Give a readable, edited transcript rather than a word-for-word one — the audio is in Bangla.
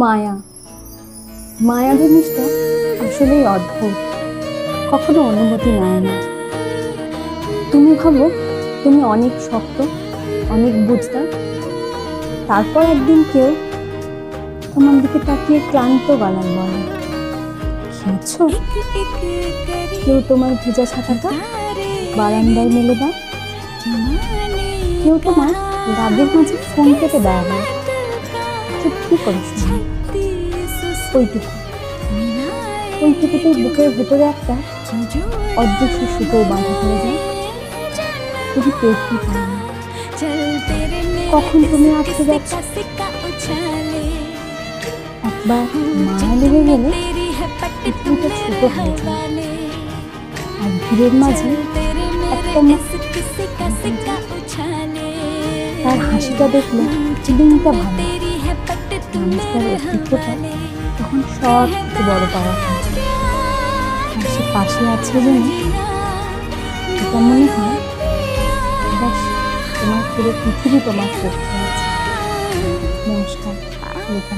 মায়া মায়া জিনিসটা আসলেই অদ্ভুত, কখনো অনুমতি নেয় না। তুমি ভাবো তুমি অনেক শক্ত, অনেক বুঝতা, তারপর একদিন কেউ তোমার দিকে তাকিয়ে ক্লান্ত গলায় বলে, খেয়েছো? কেউ তোমার ভেজা ছাতাটা বারান্দায় মেলে দেয়, কেউ তোমার রাগের মাঝে ফোন কেটে দেয়, চুপটি করে শোনো। ওইটুকুতেই বুকের ভেতরে একটা অদৃশ্য সুতোর বাঁধা পড়ে যায়। তুমি টেরই পাও না কখন তুমি আটকে যাচ্ছ। একবার মায়া লেগে গেলে পৃথিবীটা ছোট হয়ে যায়, আর ভিড়ের মাঝে একটা তার হাসিটা দেখলে দিনটা ভালো। মানুষটার অস্তিত্বটা তখন সব থেকে বড় পাওয়া যায়। আর সে পাশে আছে জন্য এটা মনে হয় ব্যাস, তোমার পুরো পৃথিবী তোমার পক্ষে আছে। নমস্কার, লেখা